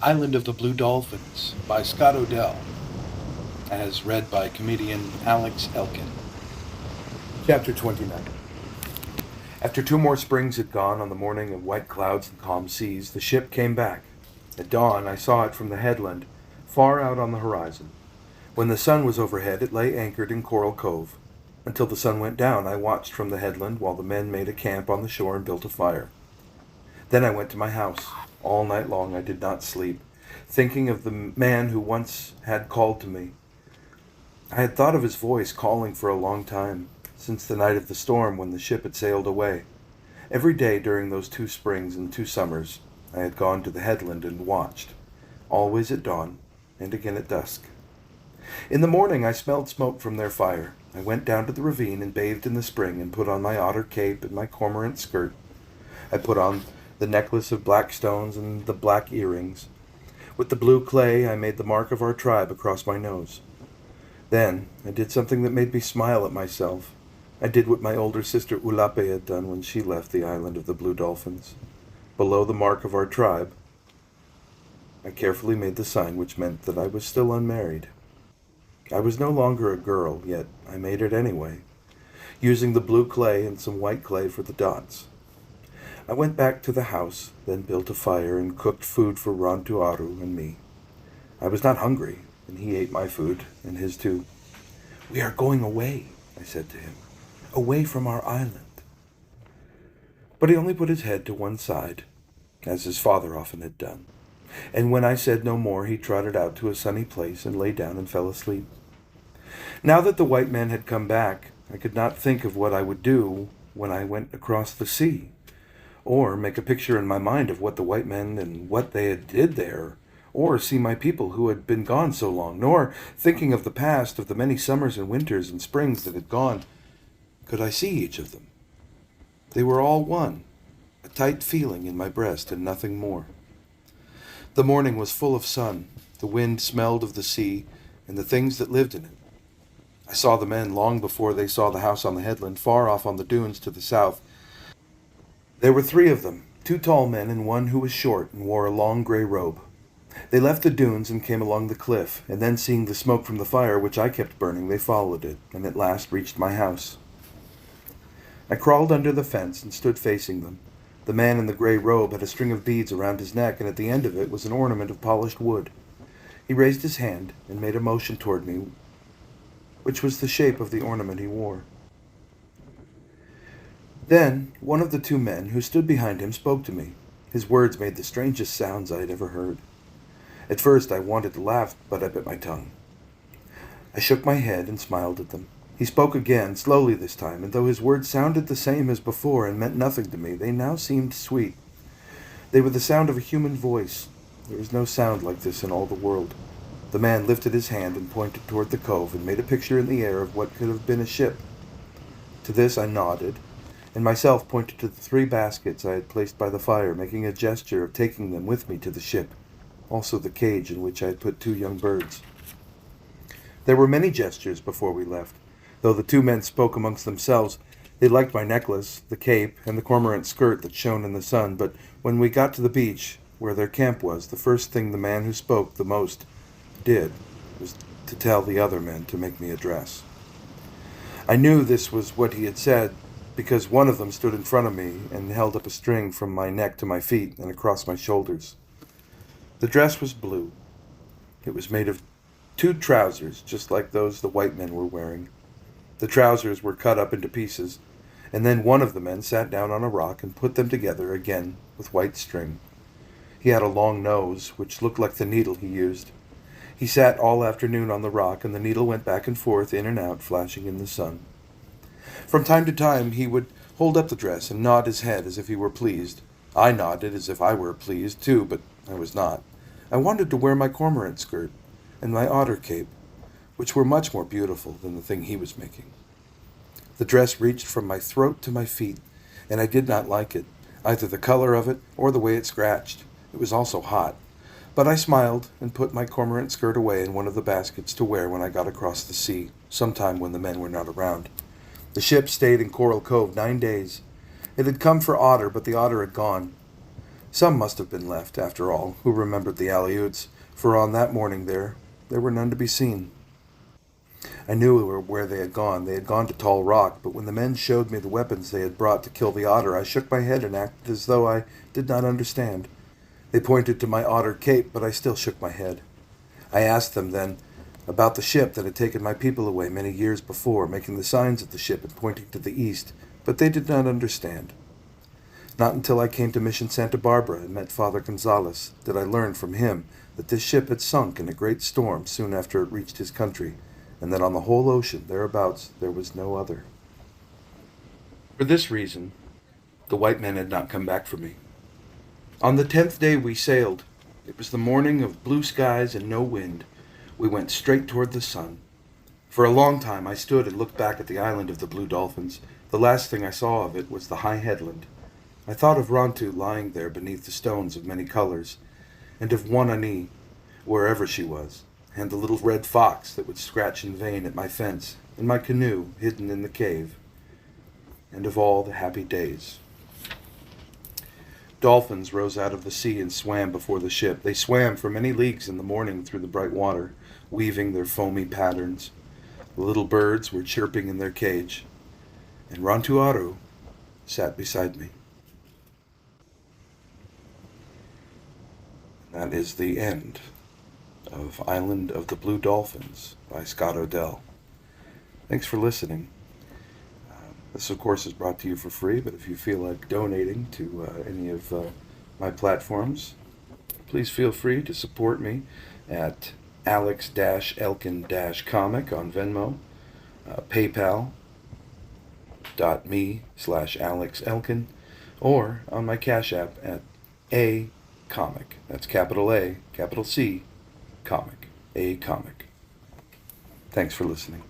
Island of the Blue Dolphins by Scott Odell, as read by comedian Alex Elkin. Chapter 29. After 2 more springs had gone on the morning of white clouds and calm seas, the ship came back. At dawn, I saw it from the headland, far out on the horizon. When the sun was overhead, it lay anchored in Coral Cove. Until the sun went down, I watched from the headland while the men made a camp on the shore and built a fire. Then I went to my house. All night long I did not sleep, thinking of the man who once had called to me. I had thought of his voice calling for a long time, since the night of the storm when the ship had sailed away. Every day during those 2 springs and 2 summers, I had gone to the headland and watched, always at dawn and again at dusk. In the morning I smelled smoke from their fire. I went down to the ravine and bathed in the spring and put on my otter cape and my cormorant skirt. I put on the necklace of black stones and the black earrings. With the blue clay I made the mark of our tribe across my nose. Then I did something that made me smile at myself. I did what my older sister Ulape had done when she left the island of the Blue Dolphins. Below the mark of our tribe, I carefully made the sign which meant that I was still unmarried. I was no longer a girl, yet I made it anyway, using the blue clay and some white clay for the dots. I went back to the house, then built a fire and cooked food for Rantuaru and me. I was not hungry, and he ate my food, and his too. "We are going away," I said to him, "away from our island." But he only put his head to one side, as his father often had done. And when I said no more, he trotted out to a sunny place and lay down and fell asleep. Now that the white men had come back, I could not think of what I would do when I went across the sea, or make a picture in my mind of what the white men and what they had did there, or see my people who had been gone so long, nor, thinking of the past, of the many summers and winters and springs that had gone, could I see each of them. They were all one, a tight feeling in my breast and nothing more. The morning was full of sun. The wind smelled of the sea and the things that lived in it. I saw the men long before they saw the house on the headland, far off on the dunes to the south. There were 3 of them, 2 tall men and one who was short and wore a long gray robe. They left the dunes and came along the cliff, and then seeing the smoke from the fire which I kept burning, they followed it, and at last reached my house. I crawled under the fence and stood facing them. The man in the gray robe had a string of beads around his neck, and at the end of it was an ornament of polished wood. He raised his hand and made a motion toward me, which was the shape of the ornament he wore. Then one of the 2 men who stood behind him spoke to me. His words made the strangest sounds I had ever heard. At first I wanted to laugh, but I bit my tongue. I shook my head and smiled at them. He spoke again, slowly this time, and though his words sounded the same as before and meant nothing to me, they now seemed sweet. They were the sound of a human voice. There is no sound like this in all the world. The man lifted his hand and pointed toward the cove and made a picture in the air of what could have been a ship. To this I nodded, and myself pointed to the 3 baskets I had placed by the fire, making a gesture of taking them with me to the ship, also the cage in which I had put 2 young birds. There were many gestures before we left. Though the 2 men spoke amongst themselves, they liked my necklace, the cape, and the cormorant skirt that shone in the sun, but when we got to the beach, where their camp was, the first thing the man who spoke the most did was to tell the other men to make me a dress. I knew this was what he had said because one of them stood in front of me and held up a string from my neck to my feet and across my shoulders. The dress was blue. It was made of 2 trousers, just like those the white men were wearing. The trousers were cut up into pieces, and then one of the men sat down on a rock and put them together again with white string. He had a long nose, which looked like the needle he used. He sat all afternoon on the rock, and the needle went back and forth, in and out, flashing in the sun. From time to time he would hold up the dress and nod his head as if he were pleased. I nodded as if I were pleased, too, but I was not. I wanted to wear my cormorant skirt and my otter cape, which were much more beautiful than the thing he was making. The dress reached from my throat to my feet, and I did not like it, either the color of it or the way it scratched. It was also hot. But I smiled and put my cormorant skirt away in one of the baskets to wear when I got across the sea, sometime when the men were not around. The ship stayed in Coral Cove 9 days. It had come for otter, but the otter had gone. Some must have been left, after all, who remembered the Aleuts, for on that morning there were none to be seen. I knew where they had gone. They had gone to Tall Rock, but when the men showed me the weapons they had brought to kill the otter, I shook my head and acted as though I did not understand. They pointed to my otter cape, but I still shook my head. I asked them then about the ship that had taken my people away many years before, making the signs of the ship and pointing to the east, but they did not understand. Not until I came to Mission Santa Barbara and met Father Gonzalez did I learn from him that this ship had sunk in a great storm soon after it reached his country, and that on the whole ocean thereabouts there was no other. For this reason, the white men had not come back for me. On the 10th day we sailed. It was the morning of blue skies and no wind. We went straight toward the sun. For a long time I stood and looked back at the island of the Blue Dolphins. The last thing I saw of it was the high headland. I thought of Rontu lying there beneath the stones of many colors, and of Wanani, wherever she was, and the little red fox that would scratch in vain at my fence, and my canoe hidden in the cave, and of all the happy days. Dolphins rose out of the sea and swam before the ship. They swam for many leagues in the morning through the bright water, weaving their foamy patterns. The little birds were chirping in their cage, and Rantuaru sat beside me. That is the end of Island of the Blue Dolphins by Scott Odell. Thanks for listening. This, of course, is brought to you for free, but if you feel like donating to any of my platforms, please feel free to support me at alex-elkin-comic on Venmo, paypal.me/alexelkin, or on my Cash App at A Comic. That's capital A, capital C, Comic. A Comic. Thanks for listening.